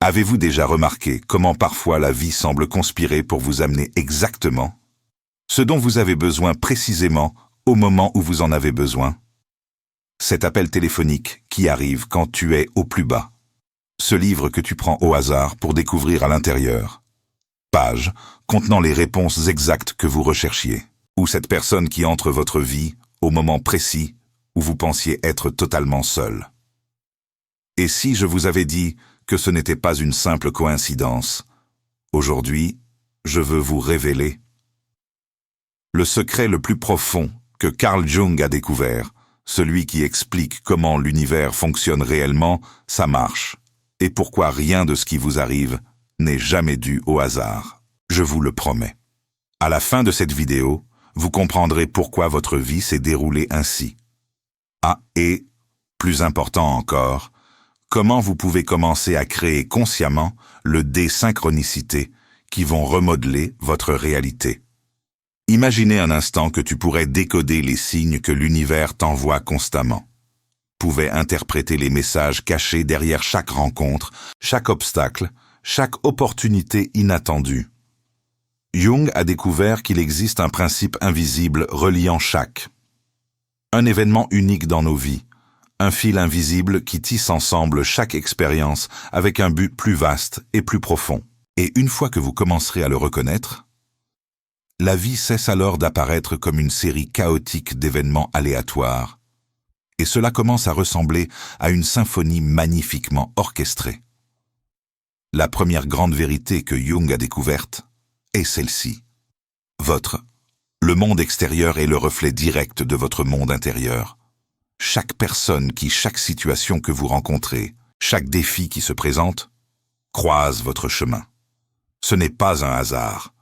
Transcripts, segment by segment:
Avez-vous déjà remarqué comment parfois la vie semble conspirer pour vous amener exactement ce dont vous avez besoin précisément au moment où vous en avez besoin? Cet appel téléphonique qui arrive quand tu es au plus bas. Ce livre que tu prends au hasard pour découvrir à l'intérieur. Page contenant les réponses exactes que vous recherchiez. Ou cette personne qui entre votre vie au moment précis où vous pensiez être totalement seul. Et si je vous avais dit que ce n'était pas une simple coïncidence, aujourd'hui, je veux vous révéler le secret le plus profond que Carl Jung a découvert, celui qui explique comment l'univers fonctionne réellement, sa marche, et pourquoi rien de ce qui vous arrive n'est jamais dû au hasard. Je vous le promets. À la fin de cette vidéo, vous comprendrez pourquoi votre vie s'est déroulée ainsi. Ah, et, plus important encore, comment vous pouvez commencer à créer consciemment le désynchronicité qui vont remodeler votre réalité. Imaginez un instant que tu pourrais décoder les signes que l'univers t'envoie constamment. Pouvais interpréter les messages cachés derrière chaque rencontre, chaque obstacle, chaque opportunité inattendue. Jung a découvert qu'il existe un principe invisible reliant un événement unique dans nos vies, un fil invisible qui tisse ensemble chaque expérience avec un but plus vaste et plus profond. Et une fois que vous commencerez à le reconnaître, la vie cesse alors d'apparaître comme une série chaotique d'événements aléatoires, et cela commence à ressembler à une symphonie magnifiquement orchestrée. La première grande vérité que Jung a découverte est celle-ci. Le monde extérieur est le reflet direct de votre monde intérieur. Chaque personne chaque situation que vous rencontrez, chaque défi qui se présente, croise votre chemin. Ce n'est pas un hasard.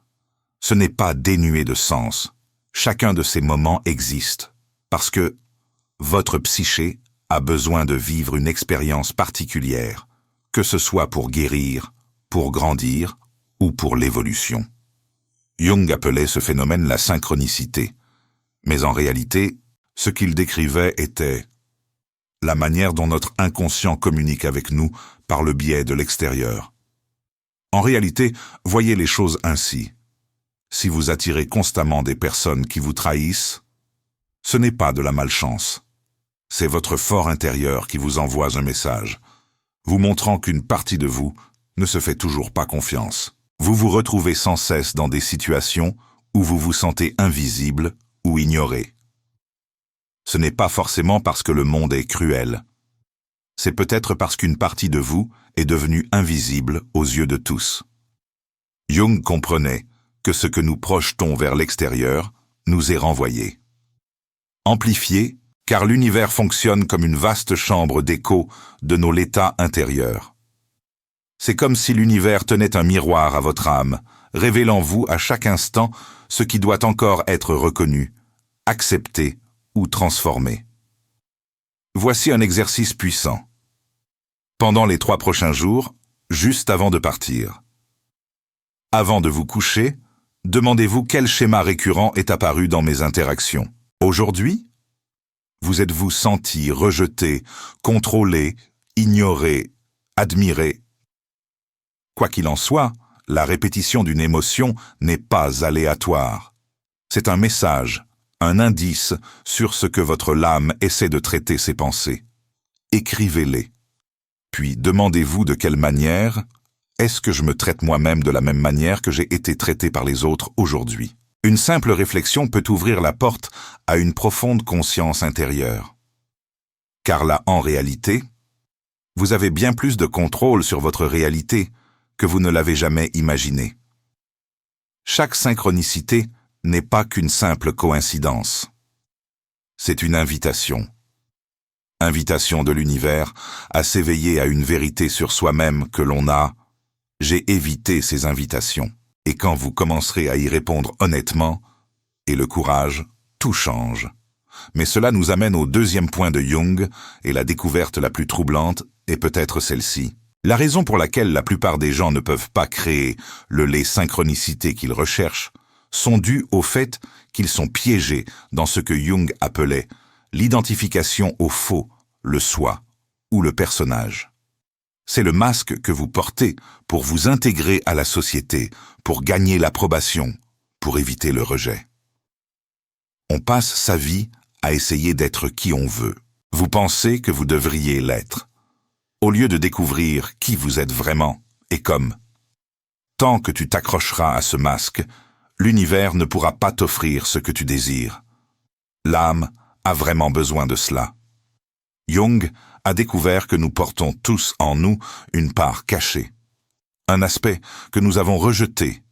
Ce n'est pas dénué de sens. Chacun de ces moments existe parce que votre psyché a besoin de vivre une expérience particulière, que ce soit pour guérir, pour grandir ou pour l'évolution. Jung appelait ce phénomène la synchronicité, mais en réalité, ce qu'il décrivait était la manière dont notre inconscient communique avec nous par le biais de l'extérieur. En réalité, voyez les choses ainsi. Si vous attirez constamment des personnes qui vous trahissent, ce n'est pas de la malchance. C'est votre fort intérieur qui vous envoie un message, vous montrant qu'une partie de vous ne se fait toujours pas confiance. Vous vous retrouvez sans cesse dans des situations où vous vous sentez invisible ou ignoré. Ce n'est pas forcément parce que le monde est cruel. C'est peut-être parce qu'une partie de vous est devenue invisible aux yeux de tous. Jung comprenait que ce que nous projetons vers l'extérieur nous est renvoyé. Amplifié, car l'univers fonctionne comme une vaste chambre d'écho de nos l'état intérieurs. C'est comme si l'univers tenait un miroir à votre âme, révélant-vous à chaque instant ce qui doit encore être reconnu, accepté ou transformé. Voici un exercice puissant. Pendant les 3 prochains jours, juste avant de partir. Avant de vous coucher, demandez-vous quel schéma récurrent est apparu dans mes interactions. Aujourd'hui, vous êtes-vous senti rejeté, contrôlé, ignoré, admiré? Quoi qu'il en soit, la répétition d'une émotion n'est pas aléatoire. C'est un message, un indice sur ce que votre âme essaie de traiter ses pensées. Écrivez-les. Puis demandez-vous de quelle manière est-ce que je me traite moi-même de la même manière que j'ai été traité par les autres aujourd'hui. Une simple réflexion peut ouvrir la porte à une profonde conscience intérieure. Car là, en réalité, vous avez bien plus de contrôle sur votre réalité que vous ne l'avez jamais imaginé. Chaque synchronicité n'est pas qu'une simple coïncidence. C'est une invitation. Invitation de l'univers à s'éveiller à une vérité sur soi-même que l'on a. J'ai évité ces invitations. Et quand vous commencerez à y répondre honnêtement, et le courage, tout change. Mais cela nous amène au deuxième point de Jung, et la découverte la plus troublante est peut-être celle-ci. La raison pour laquelle la plupart des gens ne peuvent pas créer les synchronicités qu'ils recherchent sont dues au fait qu'ils sont piégés dans ce que Jung appelait l'identification au faux, le soi ou le personnage. C'est le masque que vous portez pour vous intégrer à la société, pour gagner l'approbation, pour éviter le rejet. On passe sa vie à essayer d'être qui on veut. Vous pensez que vous devriez l'être, au lieu de découvrir qui vous êtes vraiment et comme. Tant que tu t'accrocheras à ce masque, l'univers ne pourra pas t'offrir ce que tu désires. L'âme a vraiment besoin de cela. Jung a découvert que nous portons tous en nous une part cachée, un aspect que nous avons rejeté,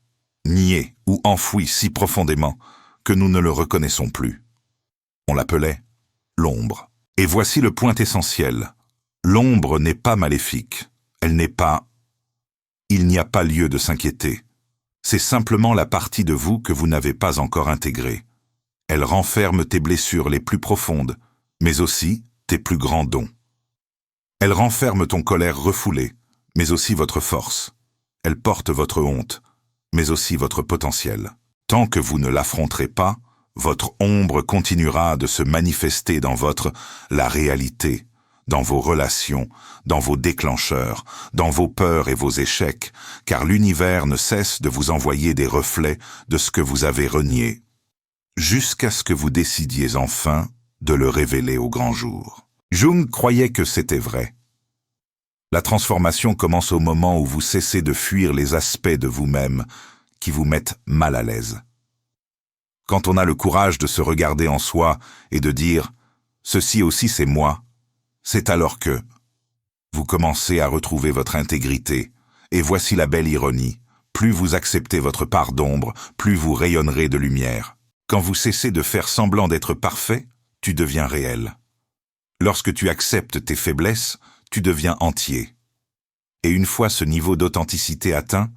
nié ou enfoui si profondément que nous ne le reconnaissons plus. On l'appelait l'ombre. Et voici le point essentiel. L'ombre n'est pas maléfique. Elle n'est pas... Il n'y a pas lieu de s'inquiéter. C'est simplement la partie de vous que vous n'avez pas encore intégrée. Elle renferme tes blessures les plus profondes, mais aussi tes plus grands dons. Elle renferme ton colère refoulée, mais aussi votre force. Elle porte votre honte, mais aussi votre potentiel. Tant que vous ne l'affronterez pas, votre ombre continuera de se manifester dans la réalité, dans vos relations, dans vos déclencheurs, dans vos peurs et vos échecs, car l'univers ne cesse de vous envoyer des reflets de ce que vous avez renié, jusqu'à ce que vous décidiez enfin de le révéler au grand jour. Jung croyait que c'était vrai. La transformation commence au moment où vous cessez de fuir les aspects de vous-même qui vous mettent mal à l'aise. Quand on a le courage de se regarder en soi et de dire « ceci aussi c'est moi », c'est alors que vous commencez à retrouver votre intégrité. Et voici la belle ironie. Plus vous acceptez votre part d'ombre, plus vous rayonnerez de lumière. Quand vous cessez de faire semblant d'être parfait, tu deviens réel. Lorsque tu acceptes tes faiblesses, tu deviens entier. Et une fois ce niveau d'authenticité atteint,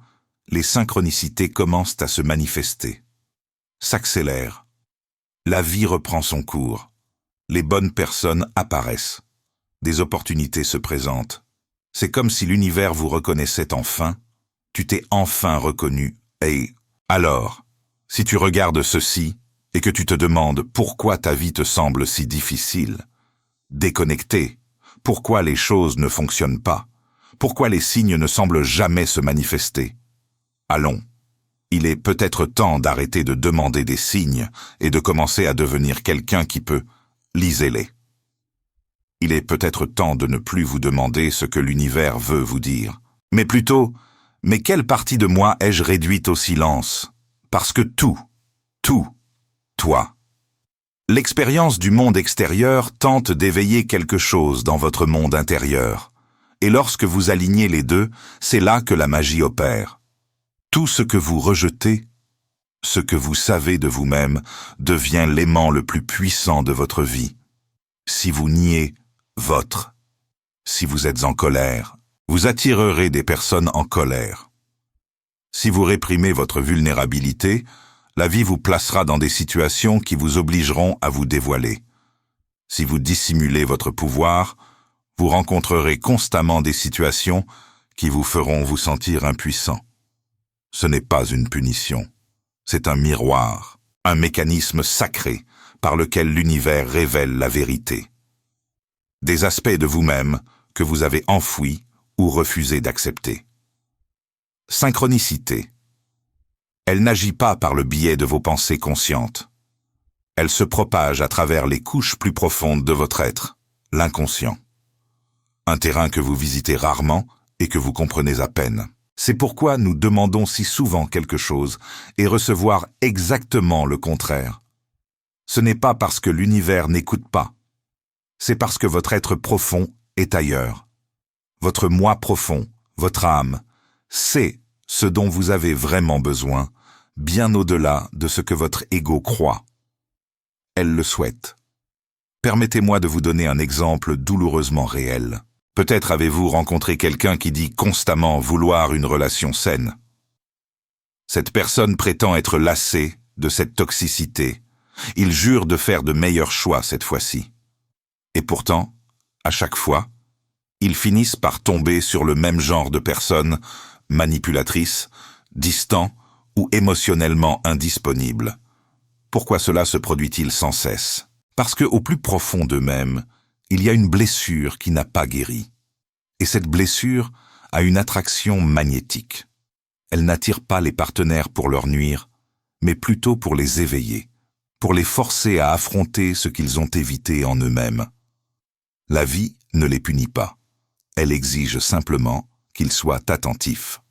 les synchronicités commencent à se manifester. S'accélèrent. La vie reprend son cours. Les bonnes personnes apparaissent. Des opportunités se présentent. C'est comme si l'univers vous reconnaissait enfin. Tu t'es enfin reconnu. Et alors, si tu regardes ceci et que tu te demandes pourquoi ta vie te semble si difficile, déconnectée, pourquoi les choses ne fonctionnent pas, pourquoi les signes ne semblent jamais se manifester, allons. Il est peut-être temps d'arrêter de demander des signes et de commencer à devenir quelqu'un qui peut. Lisez-les. Il est peut-être temps de ne plus vous demander ce que l'univers veut vous dire, mais plutôt, mais quelle partie de moi ai-je réduite au silence? Parce que tout, toi. L'expérience du monde extérieur tente d'éveiller quelque chose dans votre monde intérieur, et lorsque vous alignez les deux, c'est là que la magie opère. Tout ce que vous rejetez, ce que vous savez de vous-même, devient l'aimant le plus puissant de votre vie. Si vous niez votre, si vous êtes en colère, vous attirerez des personnes en colère. Si vous réprimez votre vulnérabilité, la vie vous placera dans des situations qui vous obligeront à vous dévoiler. Si vous dissimulez votre pouvoir, vous rencontrerez constamment des situations qui vous feront vous sentir impuissant. Ce n'est pas une punition, c'est un miroir, un mécanisme sacré par lequel l'univers révèle la vérité. Des aspects de vous-même que vous avez enfouis ou refusé d'accepter. Synchronicité. Elle n'agit pas par le biais de vos pensées conscientes. Elle se propage à travers les couches plus profondes de votre être, l'inconscient. Un terrain que vous visitez rarement et que vous comprenez à peine. C'est pourquoi nous demandons si souvent quelque chose et recevoir exactement le contraire. Ce n'est pas parce que l'univers n'écoute pas. C'est parce que votre être profond est ailleurs. Votre moi profond, votre âme, sait ce dont vous avez vraiment besoin, bien au-delà de ce que votre ego croit. Elle le souhaite. Permettez-moi de vous donner un exemple douloureusement réel. Peut-être avez-vous rencontré quelqu'un qui dit constamment vouloir une relation saine. Cette personne prétend être lassée de cette toxicité. Il jure de faire de meilleurs choix cette fois-ci. Et pourtant, à chaque fois, ils finissent par tomber sur le même genre de personnes manipulatrices, distants ou émotionnellement indisponibles. Pourquoi cela se produit-il sans cesse? Parce qu'au plus profond d'eux-mêmes, il y a une blessure qui n'a pas guéri. Et cette blessure a une attraction magnétique. Elle n'attire pas les partenaires pour leur nuire, mais plutôt pour les éveiller, pour les forcer à affronter ce qu'ils ont évité en eux-mêmes. La vie ne les punit pas. Elle exige simplement qu'ils soient attentifs.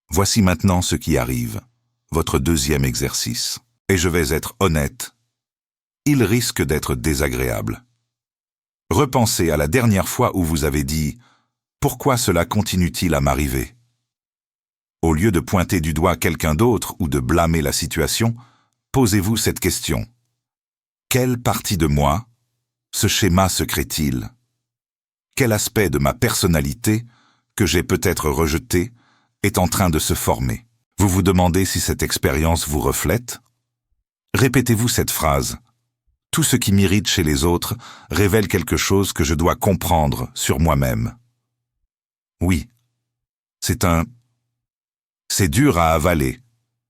Voici maintenant ce qui arrive, votre deuxième exercice. Et je vais être honnête, il risque d'être désagréable. Repensez à la dernière fois où vous avez dit « Pourquoi cela continue-t-il à m'arriver ?» Au lieu de pointer du doigt quelqu'un d'autre ou de blâmer la situation, posez-vous cette question. Quelle partie de moi ce schéma se crée-t-il? Quel aspect de ma personnalité, que j'ai peut-être rejeté, est en train de se former? Vous vous demandez si cette expérience vous reflète? Répétez-vous cette phrase. Tout ce qui m'irrite chez les autres révèle quelque chose que je dois comprendre sur moi-même. Oui, c'est dur à avaler,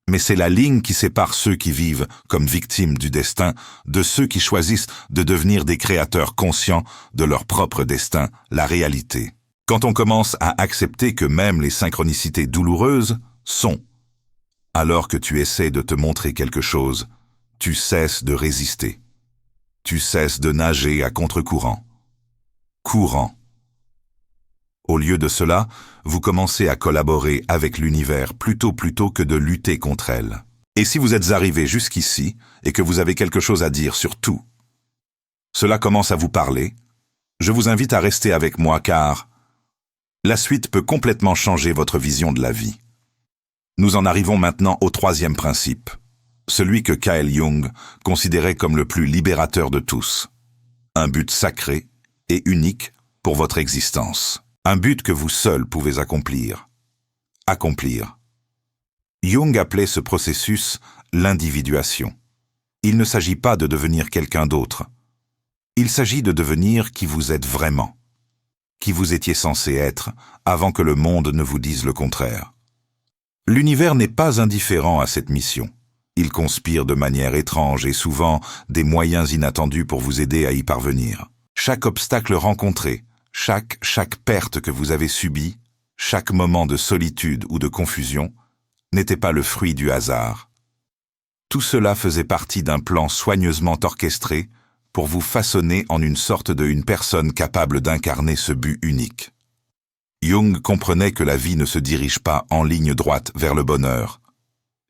mais c'est la ligne qui sépare ceux qui vivent comme victimes du destin de ceux qui choisissent de devenir des créateurs conscients de leur propre destin, la réalité. Quand on commence à accepter que même les synchronicités douloureuses sont, alors que tu essaies de te montrer quelque chose, tu cesses de résister. Tu cesses de nager à contre-courant. Courant. Au lieu de cela, vous commencez à collaborer avec l'univers plutôt que de lutter contre elle. Et si vous êtes arrivé jusqu'ici et que vous avez quelque chose à dire sur tout, cela commence à vous parler, je vous invite à rester avec moi car la suite peut complètement changer votre vision de la vie. Nous en arrivons maintenant au troisième principe. Celui que Carl Jung considérait comme le plus libérateur de tous. Un but sacré et unique pour votre existence. Un but que vous seul pouvez accomplir. Accomplir. Jung appelait ce processus l'individuation. Il ne s'agit pas de devenir quelqu'un d'autre. Il s'agit de devenir qui vous êtes vraiment. Qui vous étiez censé être avant que le monde ne vous dise le contraire. L'univers n'est pas indifférent à cette mission. Il conspire de manière étrange et souvent des moyens inattendus pour vous aider à y parvenir. Chaque obstacle rencontré, chaque perte que vous avez subie, chaque moment de solitude ou de confusion, n'était pas le fruit du hasard. Tout cela faisait partie d'un plan soigneusement orchestré pour vous façonner en une sorte de personne capable d'incarner ce but unique. Jung comprenait que la vie ne se dirige pas en ligne droite vers le bonheur.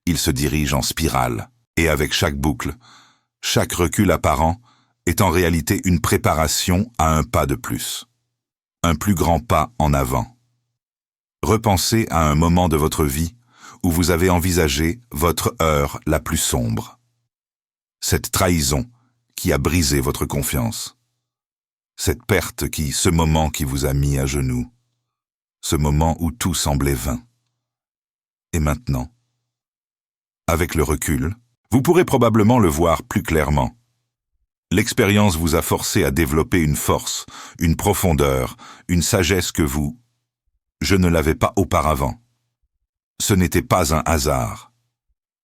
Il se dirige en spirale, et avec chaque boucle, chaque recul apparent est en réalité une préparation à un pas de plus. Un plus grand pas en avant. Repensez à un moment de votre vie où vous avez envisagé votre heure la plus sombre. Cette trahison qui a brisé votre confiance. Cette perte ce moment qui vous a mis à genoux. Ce moment où tout semblait vain. Et maintenant, avec le recul, vous pourrez probablement le voir plus clairement. L'expérience vous a forcé à développer une force, une profondeur, une sagesse que je ne l'avais pas auparavant. Ce n'était pas un hasard.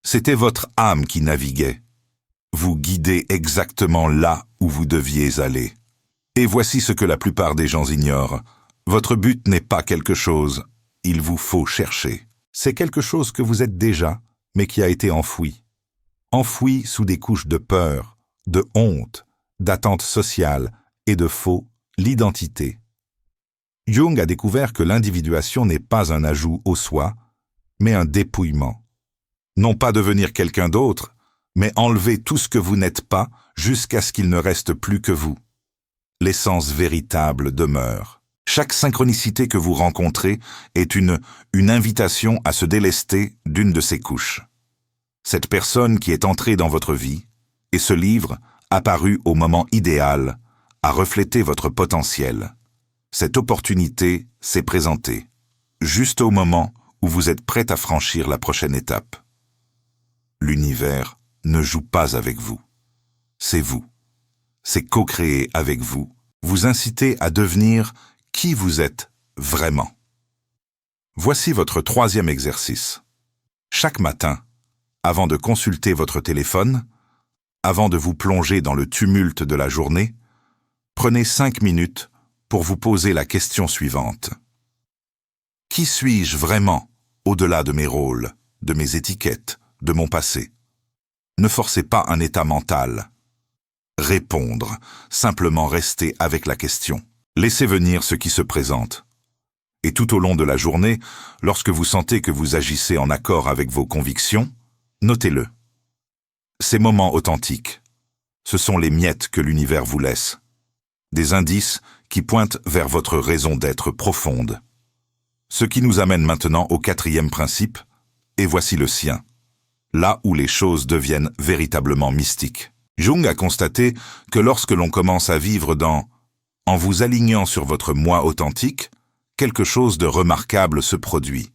C'était votre âme qui naviguait. Vous guidez exactement là où vous deviez aller. Et voici ce que la plupart des gens ignorent. Votre but n'est pas quelque chose, il vous faut chercher. C'est quelque chose que vous êtes déjà, mais qui a été enfoui. Enfoui sous des couches de peur, de honte, d'attente sociale et de faux, l'identité. Jung a découvert que l'individuation n'est pas un ajout au soi, mais un dépouillement. Non pas devenir quelqu'un d'autre, mais enlever tout ce que vous n'êtes pas jusqu'à ce qu'il ne reste plus que vous. L'essence véritable demeure. Chaque synchronicité que vous rencontrez est une invitation à se délester d'une de ces couches. Cette personne qui est entrée dans votre vie, et ce livre, apparu au moment idéal, a reflété votre potentiel. Cette opportunité s'est présentée, juste au moment où vous êtes prêt à franchir la prochaine étape. L'univers ne joue pas avec vous. C'est vous. C'est co-créer avec vous, vous inciter à devenir qui vous êtes vraiment. Voici votre troisième exercice. Chaque matin, avant de consulter votre téléphone, avant de vous plonger dans le tumulte de la journée, prenez 5 minutes pour vous poser la question suivante. Qui suis-je vraiment, au-delà de mes rôles, de mes étiquettes, de mon passé? Ne forcez pas un état mental. Répondre, simplement rester avec la question. Laissez venir ce qui se présente. Et tout au long de la journée, lorsque vous sentez que vous agissez en accord avec vos convictions, notez-le. Ces moments authentiques, ce sont les miettes que l'univers vous laisse. Des indices qui pointent vers votre raison d'être profonde. Ce qui nous amène maintenant au 4e principe, et voici le sien. Là où les choses deviennent véritablement mystiques. Jung a constaté que lorsque l'on commence à vivre en vous alignant sur votre moi authentique, quelque chose de remarquable se produit.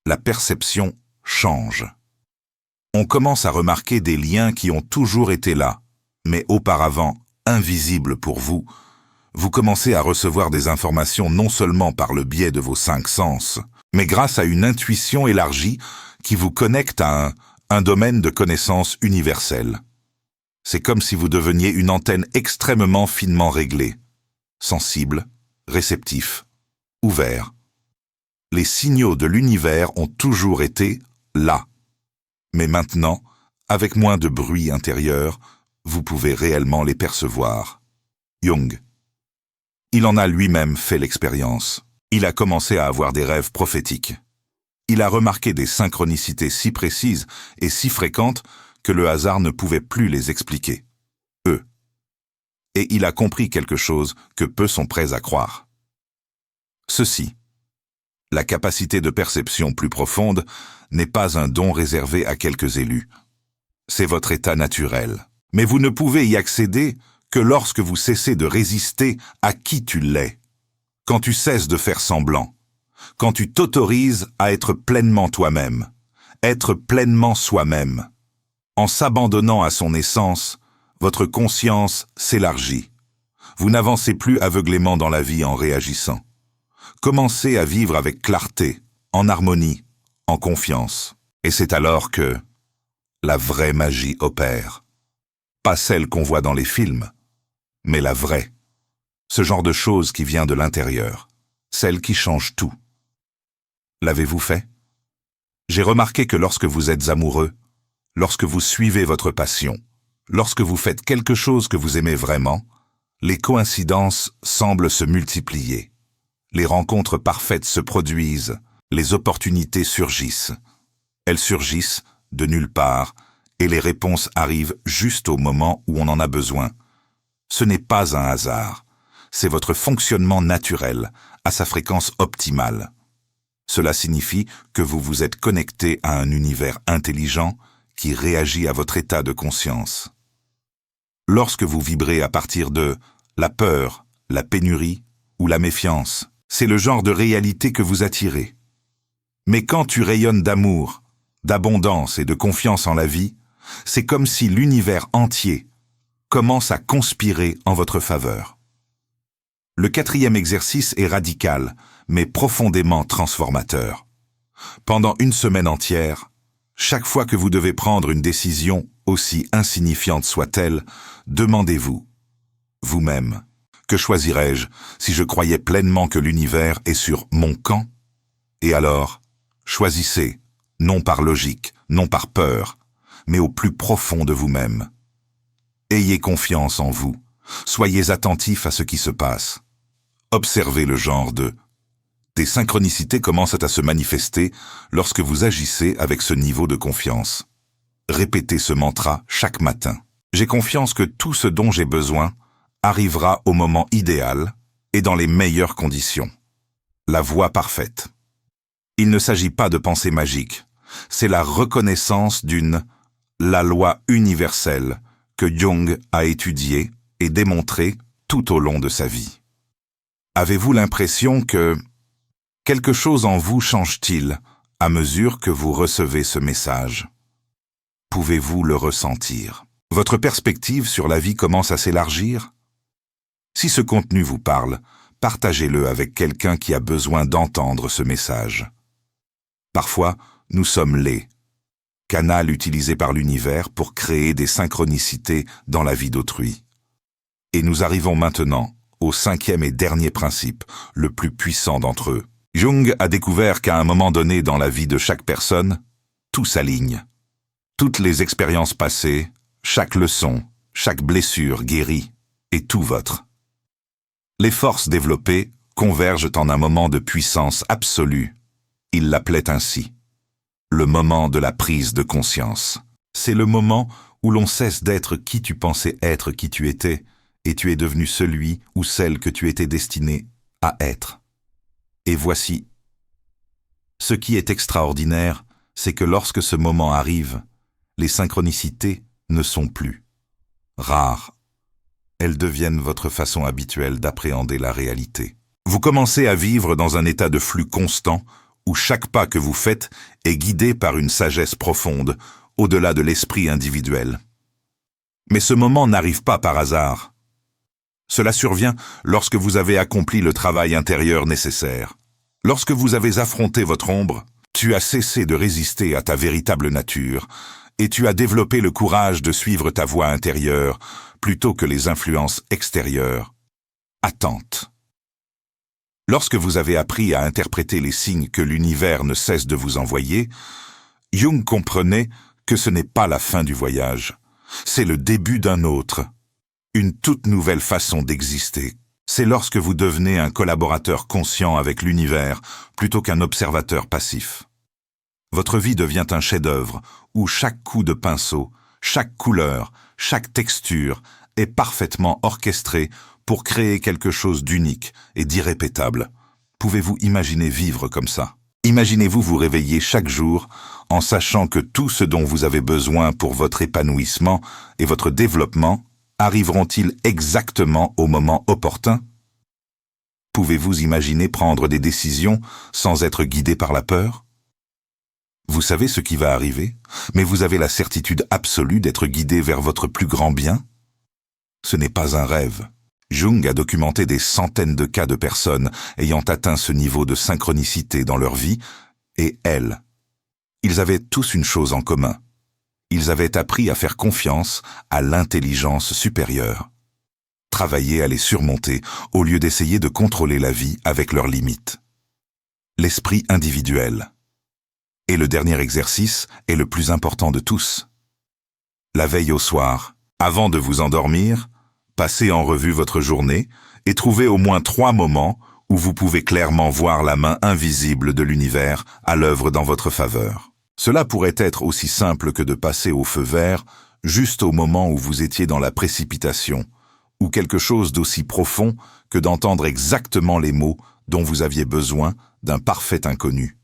La perception change. On commence à remarquer des liens qui ont toujours été là, mais auparavant invisibles pour vous. Vous commencez à recevoir des informations non seulement par le biais de vos 5 sens, mais grâce à une intuition élargie qui vous connecte à un domaine de connaissance universel. C'est comme si vous deveniez une antenne extrêmement finement réglée, sensible, réceptif, ouvert. Les signaux de l'univers ont toujours été là. Mais maintenant, avec moins de bruit intérieur, vous pouvez réellement les percevoir. Jung. Il en a lui-même fait l'expérience. Il a commencé à avoir des rêves prophétiques. Il a remarqué des synchronicités si précises et si fréquentes que le hasard ne pouvait plus les expliquer. Et il a compris quelque chose que peu sont prêts à croire. Ceci. La capacité de perception plus profonde n'est pas un don réservé à quelques élus. C'est votre état naturel. Mais vous ne pouvez y accéder que lorsque vous cessez de résister à qui tu l'es. Quand tu cesses de faire semblant. Quand tu t'autorises à être pleinement toi-même. Être pleinement soi-même. En s'abandonnant à son essence, votre conscience s'élargit. Vous n'avancez plus aveuglément dans la vie en réagissant. Commencez à vivre avec clarté, en harmonie, en confiance. Et c'est alors que la vraie magie opère. Pas celle qu'on voit dans les films, mais la vraie. Ce genre de chose qui vient de l'intérieur. Celle qui change tout. L'avez-vous fait? J'ai remarqué que lorsque vous êtes amoureux, lorsque vous suivez votre passion, lorsque vous faites quelque chose que vous aimez vraiment, les coïncidences semblent se multiplier. Les rencontres parfaites se produisent, les opportunités surgissent. Elles surgissent de nulle part, et les réponses arrivent juste au moment où on en a besoin. Ce n'est pas un hasard, c'est votre fonctionnement naturel, à sa fréquence optimale. Cela signifie que vous vous êtes connecté à un univers intelligent qui réagit à votre état de conscience. Lorsque vous vibrez à partir de la peur, la pénurie ou la méfiance, c'est le genre de réalité que vous attirez. Mais quand tu rayonnes d'amour, d'abondance et de confiance en la vie, c'est comme si l'univers entier commence à conspirer en votre faveur. Le 4e exercice est radical, mais profondément transformateur. Pendant une semaine entière, chaque fois que vous devez prendre une décision, aussi insignifiante soit-elle, demandez-vous, vous-même, que choisirais-je si je croyais pleinement que l'univers est sur mon camp? Et alors, choisissez, non par logique, non par peur, mais au plus profond de vous-même. Ayez confiance en vous, soyez attentif à ce qui se passe. Observez le genre de... Des synchronicités commencent à se manifester lorsque vous agissez avec ce niveau de confiance. Répétez ce mantra chaque matin. J'ai confiance que tout ce dont j'ai besoin arrivera au moment idéal et dans les meilleures conditions. La voie parfaite. Il ne s'agit pas de pensée magique. C'est la reconnaissance la loi universelle que Jung a étudiée et démontrée tout au long de sa vie. Avez-vous l'impression que quelque chose en vous change-t-il à mesure que vous recevez ce message? Pouvez-vous le ressentir? Votre perspective sur la vie commence à s'élargir? Si ce contenu vous parle, partagez-le avec quelqu'un qui a besoin d'entendre ce message. Parfois, nous sommes les canal utilisé par l'univers pour créer des synchronicités dans la vie d'autrui. Et nous arrivons maintenant au cinquième et dernier principe, le plus puissant d'entre eux. Jung a découvert qu'à un moment donné dans la vie de chaque personne, tout s'aligne. Toutes les expériences passées, chaque leçon, chaque blessure guérie, et tout votre. Les forces développées convergent en un moment de puissance absolue. Il l'appelait ainsi. Le moment de la prise de conscience. C'est le moment où l'on cesse d'être qui tu pensais être qui tu étais, et tu es devenu celui ou celle que tu étais destiné à être. Et voici. Ce qui est extraordinaire, c'est que lorsque ce moment arrive, les synchronicités ne sont plus rares. Elles deviennent votre façon habituelle d'appréhender la réalité. Vous commencez à vivre dans un état de flux constant où chaque pas que vous faites est guidé par une sagesse profonde, au-delà de l'esprit individuel. Mais ce moment n'arrive pas par hasard. Cela survient lorsque vous avez accompli le travail intérieur nécessaire. Lorsque vous avez affronté votre ombre, tu as cessé de résister à ta véritable nature et tu as développé le courage de suivre ta voie intérieure plutôt que les influences extérieures. Attente. Lorsque vous avez appris à interpréter les signes que l'univers ne cesse de vous envoyer, Jung comprenait que ce n'est pas la fin du voyage, c'est le début d'un autre, une toute nouvelle façon d'exister. C'est lorsque vous devenez un collaborateur conscient avec l'univers plutôt qu'un observateur passif. Votre vie devient un chef-d'œuvre où chaque coup de pinceau, chaque couleur, chaque texture est parfaitement orchestré pour créer quelque chose d'unique et d'irrépétable. Pouvez-vous imaginer vivre comme ça? Imaginez-vous vous réveiller chaque jour en sachant que tout ce dont vous avez besoin pour votre épanouissement et votre développement arriveront-ils exactement au moment opportun? Pouvez-vous imaginer prendre des décisions sans être guidé par la peur? Vous savez ce qui va arriver, mais vous avez la certitude absolue d'être guidé vers votre plus grand bien? Ce n'est pas un rêve. Jung a documenté des centaines de cas de personnes ayant atteint ce niveau de synchronicité dans leur vie, et elles. Ils avaient tous une chose en commun. Ils avaient appris à faire confiance à l'intelligence supérieure. Travailler à les surmonter au lieu d'essayer de contrôler la vie avec leurs limites. L'esprit individuel. Et le dernier exercice est le plus important de tous. La veille au soir, avant de vous endormir, passez en revue votre journée et trouvez au moins 3 moments où vous pouvez clairement voir la main invisible de l'univers à l'œuvre dans votre faveur. Cela pourrait être aussi simple que de passer au feu vert juste au moment où vous étiez dans la précipitation, ou quelque chose d'aussi profond que d'entendre exactement les mots dont vous aviez besoin d'un parfait inconnu.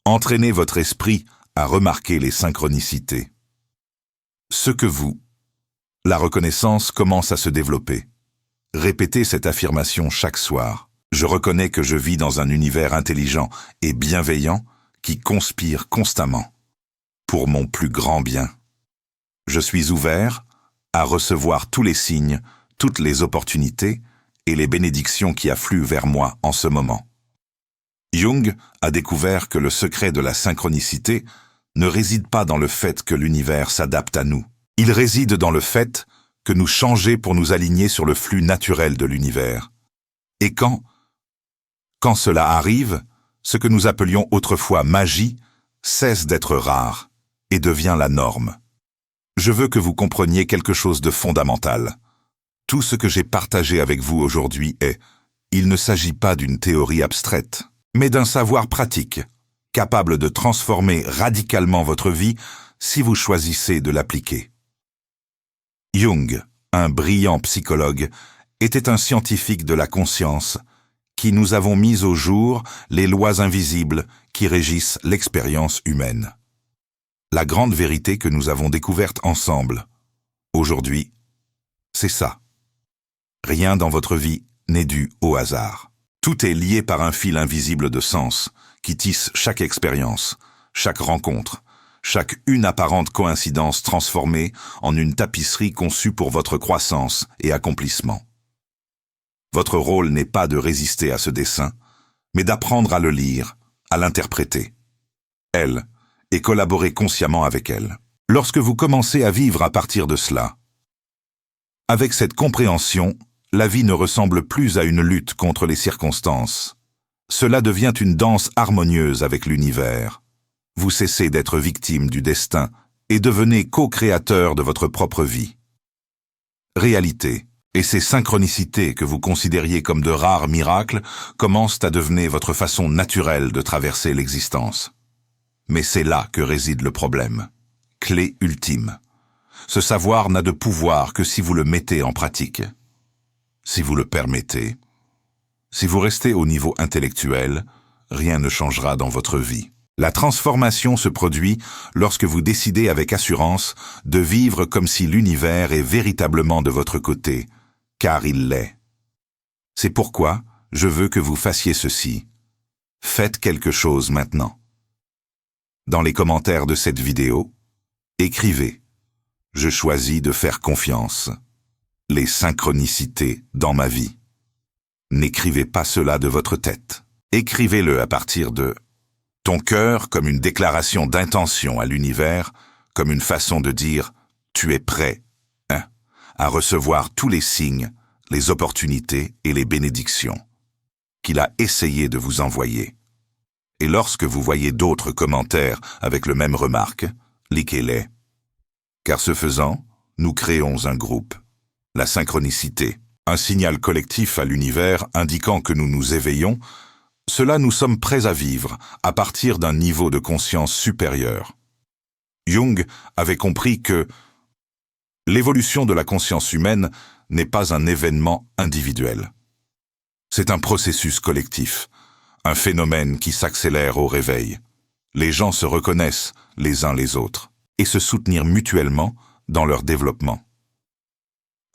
Entraînez votre esprit à remarquer les synchronicités. Ce que vous, la reconnaissance commence à se développer. Répétez cette affirmation chaque soir. Je reconnais que je vis dans un univers intelligent et bienveillant qui conspire constamment pour mon plus grand bien. Je suis ouvert à recevoir tous les signes, toutes les opportunités et les bénédictions qui affluent vers moi en ce moment. Jung a découvert que le secret de la synchronicité ne réside pas dans le fait que l'univers s'adapte à nous. Il réside dans le fait que nous changeons pour nous aligner sur le flux naturel de l'univers. Et quand cela arrive, ce que nous appelions autrefois magie cesse d'être rare et devient la norme. Je veux que vous compreniez quelque chose de fondamental. Tout ce que j'ai partagé avec vous aujourd'hui il ne s'agit pas d'une théorie abstraite, mais d'un savoir pratique, capable de transformer radicalement votre vie si vous choisissez de l'appliquer. Jung, un brillant psychologue, était un scientifique de la conscience qui nous avons mis au jour les lois invisibles qui régissent l'expérience humaine. La grande vérité que nous avons découverte ensemble, aujourd'hui, c'est ça. Rien dans votre vie n'est dû au hasard. Tout est lié par un fil invisible de sens qui tisse chaque expérience, chaque rencontre, chaque une apparente coïncidence transformée en une tapisserie conçue pour votre croissance et accomplissement. Votre rôle n'est pas de résister à ce dessin, mais d'apprendre à le lire, à l'interpréter. Elle, et collaborer consciemment avec elle. Lorsque vous commencez à vivre à partir de cela, avec cette compréhension, la vie ne ressemble plus à une lutte contre les circonstances. Cela devient une danse harmonieuse avec l'univers. Vous cessez d'être victime du destin et devenez co-créateur de votre propre vie. Réalité et ces synchronicités que vous considériez comme de rares miracles commencent à devenir votre façon naturelle de traverser l'existence. Mais c'est là que réside le problème. Clé ultime. Ce savoir n'a de pouvoir que si vous le mettez en pratique. Si vous le permettez. Si vous restez au niveau intellectuel, rien ne changera dans votre vie. La transformation se produit lorsque vous décidez avec assurance de vivre comme si l'univers est véritablement de votre côté, car il l'est. C'est pourquoi je veux que vous fassiez ceci. Faites quelque chose maintenant. Dans les commentaires de cette vidéo, écrivez « Je choisis de faire confiance. Les synchronicités dans ma vie ». N'écrivez pas cela de votre tête. Écrivez-le à partir de ton cœur comme une déclaration d'intention à l'univers, comme une façon de dire « Tu es prêt à recevoir tous les signes, les opportunités et les bénédictions qu'il a essayé de vous envoyer. » Et lorsque vous voyez d'autres commentaires avec le même remarque, likez-les. Car ce faisant, nous créons un groupe, la synchronicité, un signal collectif à l'univers indiquant que nous nous éveillons. Cela nous sommes prêts à vivre à partir d'un niveau de conscience supérieur. Jung avait compris que l'évolution de la conscience humaine n'est pas un événement individuel. C'est un processus collectif, un phénomène qui s'accélère au réveil. Les gens se reconnaissent les uns les autres et se soutenir mutuellement dans leur développement.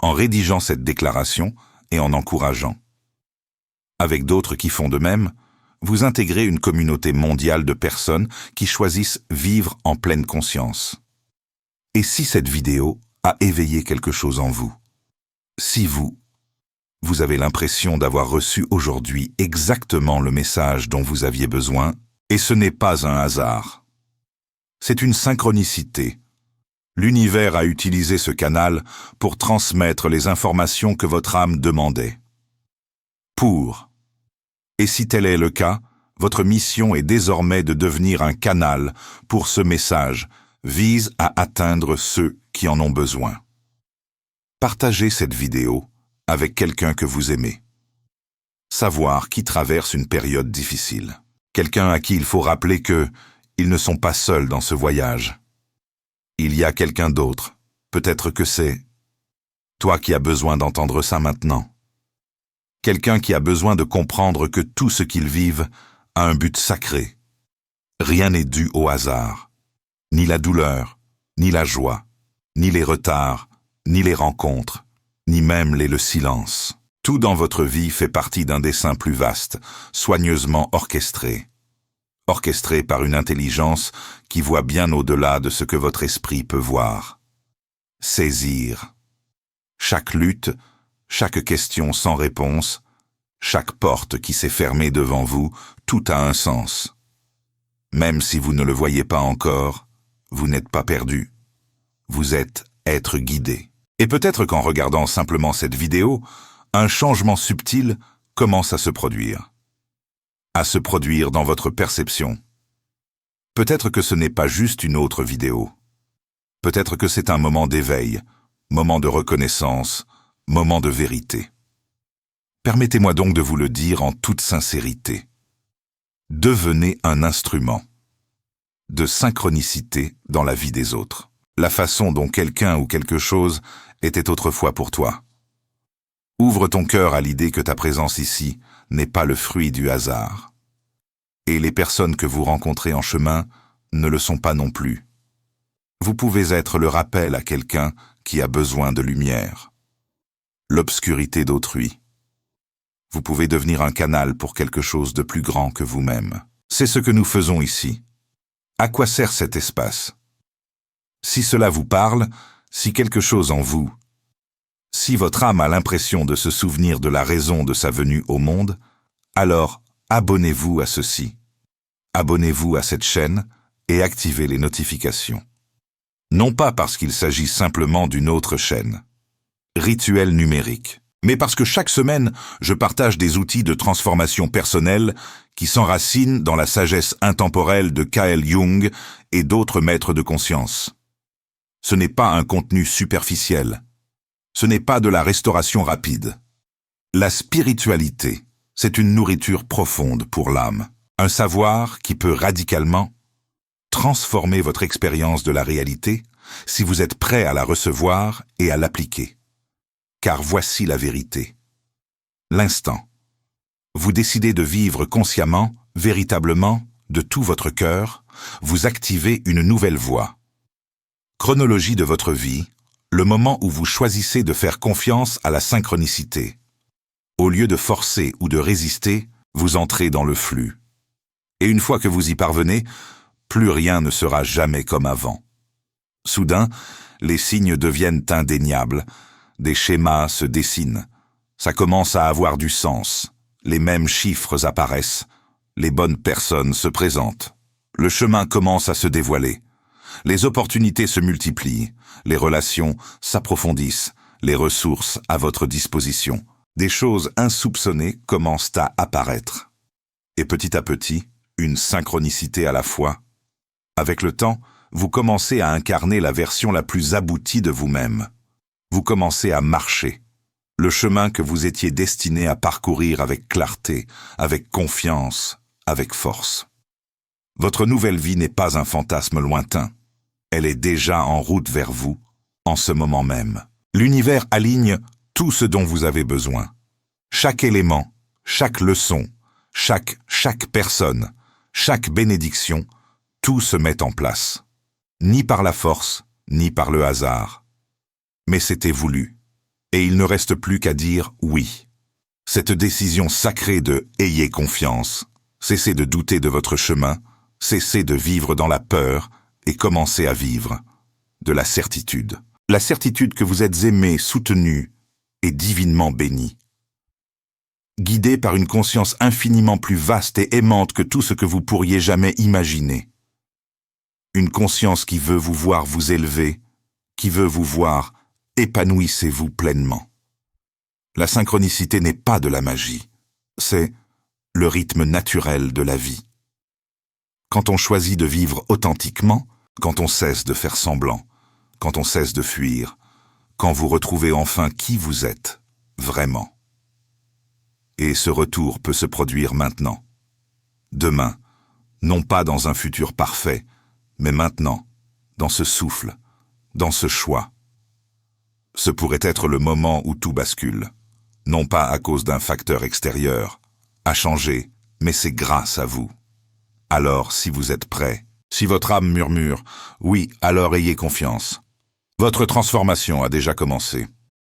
En rédigeant cette déclaration et en encourageant. Avec d'autres qui font de même, vous intégrez une communauté mondiale de personnes qui choisissent vivre en pleine conscience. Et si cette vidéo a éveillé quelque chose en vous? Si vous avez l'impression d'avoir reçu aujourd'hui exactement le message dont vous aviez besoin, et ce n'est pas un hasard. C'est une synchronicité. L'univers a utilisé ce canal pour transmettre les informations que votre âme demandait. Et si tel est le cas, votre mission est désormais de devenir un canal pour ce message, vise à atteindre ceux qui en ont besoin. Partagez cette vidéo avec quelqu'un que vous aimez. Savoir qui traverse une période difficile. Quelqu'un à qui il faut rappeler que ils ne sont pas seuls dans ce voyage. Il y a quelqu'un d'autre. Peut-être que c'est toi qui as besoin d'entendre ça maintenant. Quelqu'un qui a besoin de comprendre que tout ce qu'ils vivent a un but sacré. Rien n'est dû au hasard. Ni la douleur, ni la joie, ni les retards, ni les rencontres, ni même le silence. Tout dans votre vie fait partie d'un dessin plus vaste, soigneusement orchestré. Orchestré par une intelligence qui voit bien au-delà de ce que votre esprit peut voir. Saisir. Chaque lutte, chaque question sans réponse, chaque porte qui s'est fermée devant vous, tout a un sens. Même si vous ne le voyez pas encore, vous n'êtes pas perdu. Vous êtes être guidé. Et peut-être qu'en regardant simplement cette vidéo, un changement subtil commence à se produire. À se produire dans votre perception. Peut-être que ce n'est pas juste une autre vidéo. Peut-être que c'est un moment d'éveil, moment de reconnaissance, moment de vérité. Permettez-moi donc de vous le dire en toute sincérité. Devenez un instrument de synchronicité dans la vie des autres. La façon dont quelqu'un ou quelque chose était autrefois pour toi. Ouvre ton cœur à l'idée que ta présence ici n'est pas le fruit du hasard. Et les personnes que vous rencontrez en chemin ne le sont pas non plus. Vous pouvez être le rappel à quelqu'un qui a besoin de lumière. L'obscurité d'autrui. Vous pouvez devenir un canal pour quelque chose de plus grand que vous-même. C'est ce que nous faisons ici. À quoi sert cet espace? Si cela vous parle, si quelque chose en vous, si votre âme a l'impression de se souvenir de la raison de sa venue au monde, alors abonnez-vous à ceci. Abonnez-vous à cette chaîne et activez les notifications. Non pas parce qu'il s'agit simplement d'une autre chaîne. Rituel numérique. mais parce que chaque semaine, je partage des outils de transformation personnelle qui s'enracinent dans la sagesse intemporelle de Carl Jung et d'autres maîtres de conscience. Ce n'est pas un contenu superficiel. Ce n'est pas de la restauration rapide. La spiritualité, c'est une nourriture profonde pour l'âme, un savoir qui peut radicalement transformer votre expérience de la réalité si vous êtes prêt à la recevoir et à l'appliquer. Car voici la vérité. L'instant. Vous décidez de vivre consciemment, véritablement, de tout votre cœur, vous activez une nouvelle voie. Chronologie de votre vie, le moment où vous choisissez de faire confiance à la synchronicité. Au lieu de forcer ou de résister, vous entrez dans le flux. Et une fois que vous y parvenez, plus rien ne sera jamais comme avant. Soudain, les signes deviennent indéniables, des schémas se dessinent, ça commence à avoir du sens, les mêmes chiffres apparaissent, les bonnes personnes se présentent, le chemin commence à se dévoiler, les opportunités se multiplient, les relations s'approfondissent, les ressources à votre disposition, des choses insoupçonnées commencent à apparaître. Et petit à petit, une synchronicité à la fois. Avec le temps, vous commencez à incarner la version la plus aboutie de vous-même. Vous commencez à marcher, le chemin que vous étiez destiné à parcourir avec clarté, avec confiance, avec force. Votre nouvelle vie n'est pas un fantasme lointain. Elle est déjà en route vers vous, en ce moment même. L'univers aligne tout ce dont vous avez besoin. Chaque élément, chaque leçon, chaque personne, chaque bénédiction, tout se met en place. Ni par la force, ni par le hasard. Mais c'était voulu, et il ne reste plus qu'à dire oui. Cette décision sacrée de « ayez confiance », cessez de douter de votre chemin, cessez de vivre dans la peur et commencez à vivre de la certitude. La certitude que vous êtes aimé, soutenu et divinement béni. Guidé par une conscience infiniment plus vaste et aimante que tout ce que vous pourriez jamais imaginer. Une conscience qui veut vous voir vous élever, qui veut vous voir épanouissez-vous pleinement. La synchronicité n'est pas de la magie, c'est le rythme naturel de la vie. Quand on choisit de vivre authentiquement, quand on cesse de faire semblant, quand on cesse de fuir, quand vous retrouvez enfin qui vous êtes, vraiment. Et ce retour peut se produire maintenant, demain, non pas dans un futur parfait, mais maintenant, dans ce souffle, dans ce choix. Ce pourrait être le moment où tout bascule, non pas à cause d'un facteur extérieur, à changer, mais c'est grâce à vous. Alors, si vous êtes prêt, si votre âme murmure, oui, alors ayez confiance. Votre transformation a déjà commencé.